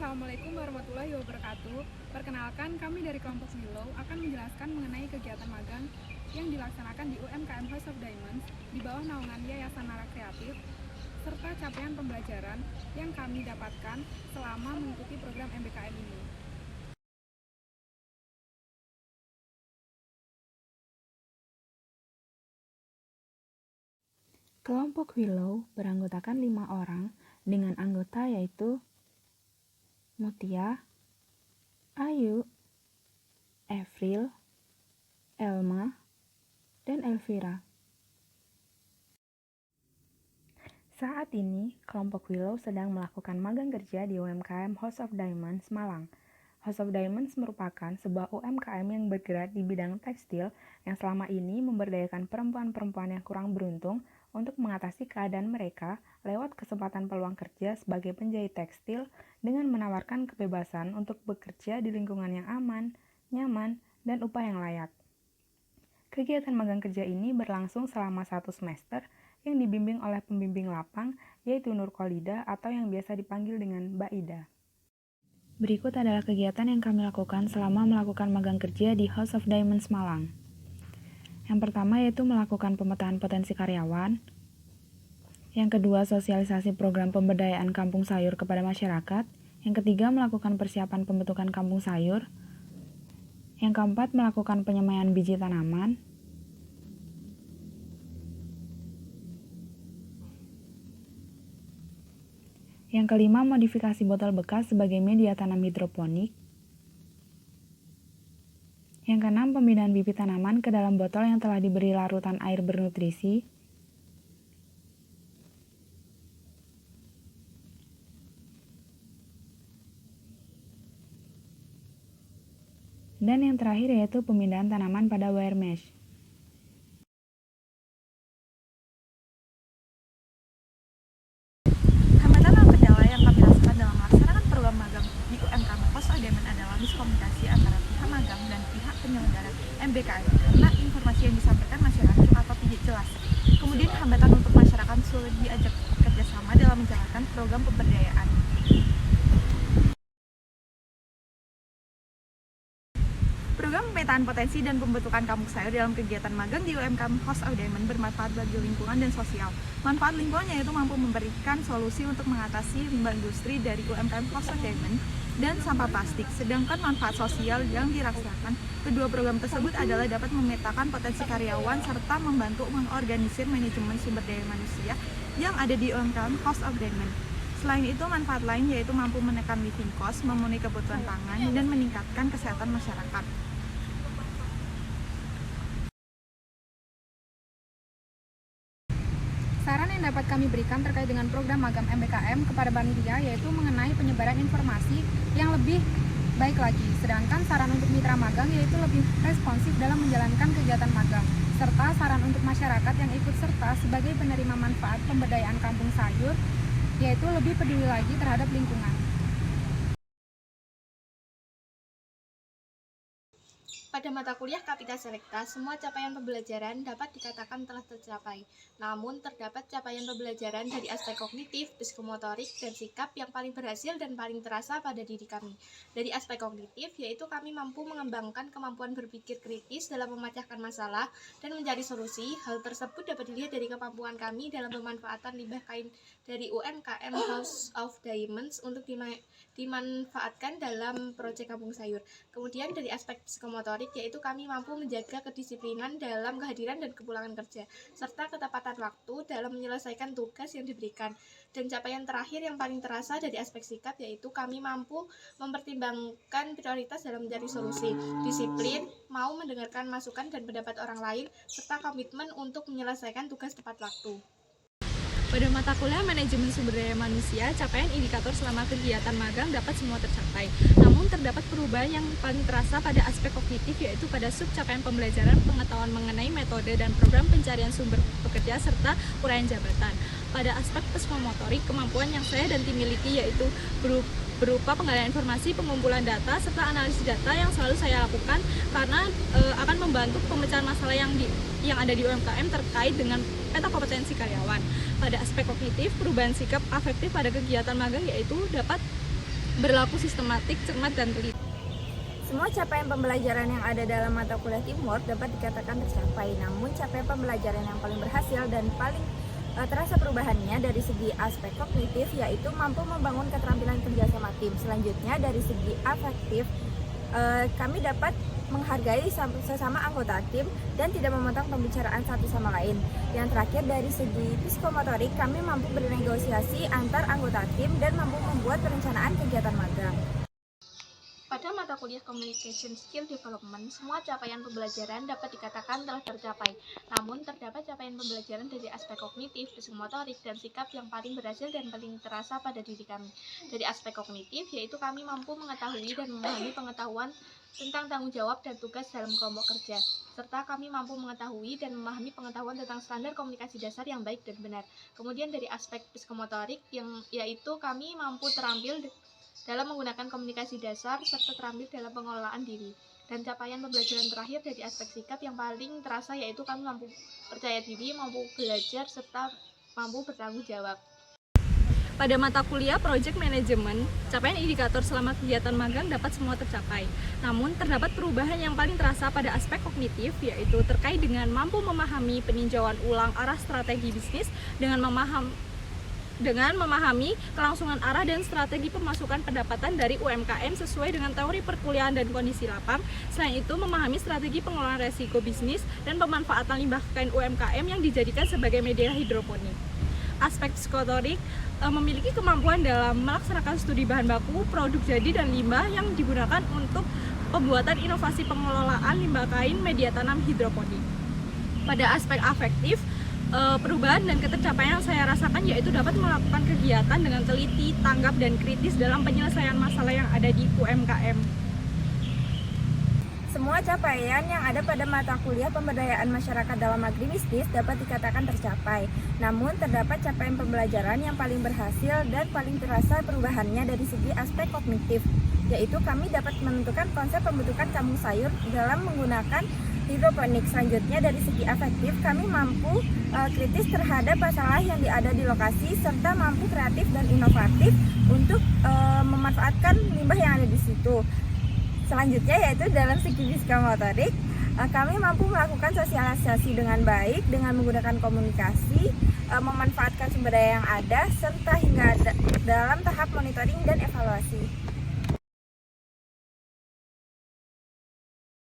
Assalamualaikum warahmatullahi wabarakatuh. Perkenalkan, kami dari kelompok Willow akan menjelaskan mengenai kegiatan magang yang dilaksanakan di UMKM House of Diamonds di bawah naungan Yayasan Nara Kreatif, serta capaian pembelajaran yang kami dapatkan selama mengikuti program MBKM ini. Kelompok Willow beranggotakan 5 orang dengan anggota yaitu Mutia, Ayu, Evril, Elma, dan Elvira. Saat ini, kelompok Willow sedang melakukan magang kerja di UMKM House of Diamonds, Malang. House of Diamonds merupakan sebuah UMKM yang bergerak di bidang tekstil yang selama ini memberdayakan perempuan-perempuan yang kurang beruntung untuk mengatasi keadaan mereka lewat kesempatan peluang kerja sebagai penjahit tekstil dengan menawarkan kebebasan untuk bekerja di lingkungan yang aman, nyaman, dan upah yang layak. Kegiatan magang kerja ini berlangsung selama 1 semester yang dibimbing oleh pembimbing lapang yaitu Nur Kolida atau yang biasa dipanggil dengan Mbak Ida. Berikut adalah kegiatan yang kami lakukan selama melakukan magang kerja di House of Diamonds Malang. Yang pertama yaitu melakukan pemetaan potensi karyawan. Yang kedua, sosialisasi program pemberdayaan kampung sayur kepada masyarakat. Yang ketiga, melakukan persiapan pembentukan kampung sayur. Yang keempat, melakukan penyemaian biji tanaman. Yang kelima, modifikasi botol bekas sebagai media tanam hidroponik. Yang keenam, pembinaan bibit tanaman ke dalam botol yang telah diberi larutan air bernutrisi. Dan yang terakhir yaitu pemindahan tanaman pada wire mesh. Hambatan dan kendala yang kami rasakan dalam melaksanakan program magang di UMKM House of Diamonds adalah miskomunikasi antara pihak magang dan pihak penyelenggara MBKM karena informasi yang disampaikan masih rancu atau tidak jelas. Kemudian hambatan untuk masyarakat sulit diajak kerjasama dalam menjalankan program pemberdayaan. Program pemetaan potensi dan pembentukan kampung sayur dalam kegiatan magang di UMKM House of Diamonds bermanfaat bagi lingkungan dan sosial. Manfaat lingkungan yaitu mampu memberikan solusi untuk mengatasi limbah industri dari UMKM House of Diamonds dan sampah plastik. Sedangkan manfaat sosial yang dirasakan kedua program tersebut adalah dapat memetakan potensi karyawan serta membantu mengorganisir manajemen sumber daya manusia yang ada di UMKM House of Diamonds. Selain itu, manfaat lain yaitu mampu menekan living cost, memenuhi kebutuhan pangan, dan meningkatkan kesehatan masyarakat. Saran yang dapat kami berikan terkait dengan program magang MBKM kepada panitia yaitu mengenai penyebaran informasi yang lebih baik lagi. Sedangkan saran untuk mitra magang yaitu lebih responsif dalam menjalankan kegiatan magang. Serta saran untuk masyarakat yang ikut serta sebagai penerima manfaat pemberdayaan kampung sayur yaitu lebih peduli lagi terhadap lingkungan. Pada mata kuliah Kapita Selekta, semua capaian pembelajaran dapat dikatakan telah tercapai. Namun, terdapat capaian pembelajaran dari aspek kognitif, psikomotorik, dan sikap yang paling berhasil dan paling terasa pada diri kami. Dari aspek kognitif, yaitu kami mampu mengembangkan kemampuan berpikir kritis dalam memecahkan masalah dan mencari solusi. Hal tersebut dapat dilihat dari kemampuan kami dalam pemanfaatan limbah kain dari UMKM House of Diamonds untuk dimanfaatkan dalam proyek kampung sayur. Kemudian dari aspek psikomotorik yaitu kami mampu menjaga kedisiplinan dalam kehadiran dan kepulangan kerja, serta ketepatan waktu dalam menyelesaikan tugas yang diberikan. Dan capaian terakhir yang paling terasa dari aspek sikap yaitu kami mampu mempertimbangkan prioritas dalam mencari solusi, disiplin, mau mendengarkan masukan dan pendapat orang lain, serta komitmen untuk menyelesaikan tugas tepat waktu. Pada mata kuliah Manajemen Sumber Daya Manusia, capaian indikator selama kegiatan magang dapat semua tercapai. Namun terdapat perubahan yang paling terasa pada aspek kognitif yaitu pada sub capaian pembelajaran pengetahuan mengenai metode dan program pencarian sumber pekerja serta uraian jabatan. Pada aspek psikomotorik, kemampuan yang saya dan tim miliki yaitu berupa penggalian informasi, pengumpulan data, serta analisis data yang selalu saya lakukan karena akan membantu pemecahan masalah yang ada di UMKM terkait dengan peta kompetensi karyawan. Pada aspek kognitif, perubahan sikap afektif pada kegiatan magang yaitu dapat berlaku sistematik, cermat, dan teliti. Semua capaian pembelajaran yang ada dalam mata kuliah teamwork dapat dikatakan tercapai, namun capaian pembelajaran yang paling berhasil dan paling terasa perubahannya dari segi aspek kognitif yaitu mampu membangun keterampilan kerjasama tim. Selanjutnya dari segi afektif, kami dapat menghargai sesama anggota tim dan tidak memotong pembicaraan satu sama lain. Yang terakhir dari segi psikomotorik, kami mampu bernegosiasi antar anggota tim dan mampu membuat perencanaan kegiatan magang. Pada mata kuliah Communication Skill Development, semua capaian pembelajaran dapat dikatakan telah tercapai. Namun, terdapat capaian pembelajaran dari aspek kognitif, psikomotorik, dan sikap yang paling berhasil dan paling terasa pada diri kami. Dari aspek kognitif, yaitu kami mampu mengetahui dan memahami pengetahuan tentang tanggung jawab dan tugas dalam kelompok kerja, serta kami mampu mengetahui dan memahami pengetahuan tentang standar komunikasi dasar yang baik dan benar. Kemudian dari aspek psikomotorik, yaitu kami mampu terampil dalam menggunakan komunikasi dasar serta terampil dalam pengelolaan diri. Dan capaian pembelajaran terakhir dari aspek sikap yang paling terasa yaitu kami mampu percaya diri, mampu belajar, serta mampu bertanggung jawab. Pada mata kuliah Project Management, capaian indikator selama kegiatan magang dapat semua tercapai. Namun, terdapat perubahan yang paling terasa pada aspek kognitif, yaitu terkait dengan mampu memahami peninjauan ulang arah strategi bisnis dengan memahami kelangsungan arah dan strategi pemasukan pendapatan dari UMKM sesuai dengan teori perkuliahan dan kondisi lapang. Selain itu, memahami strategi pengelolaan resiko bisnis dan pemanfaatan limbah kain UMKM yang dijadikan sebagai media hidroponik. Aspek psikomotorik memiliki kemampuan dalam melaksanakan studi bahan baku, produk jadi, dan limbah yang digunakan untuk pembuatan inovasi pengelolaan limbah kain media tanam hidroponik. Pada aspek afektif, perubahan dan ketercapaian yang saya rasakan yaitu dapat melakukan kegiatan dengan teliti, tanggap, dan kritis dalam penyelesaian masalah yang ada di UMKM. Semua capaian yang ada pada mata kuliah pemberdayaan masyarakat dalam agribisnis dapat dikatakan tercapai. Namun, terdapat capaian pembelajaran yang paling berhasil dan paling terasa perubahannya dari segi aspek kognitif, yaitu kami dapat menentukan konsep pembentukan kampung sayur dalam menggunakan hidroponik. Selanjutnya dari segi afektif, kami mampu kritis terhadap masalah yang ada di lokasi serta mampu kreatif dan inovatif untuk memanfaatkan limbah yang ada di situ. Selanjutnya yaitu dalam segi psikomotorik, kami mampu melakukan sosialisasi dengan baik dengan menggunakan komunikasi, memanfaatkan sumber daya yang ada serta hingga dalam tahap monitoring dan evaluasi.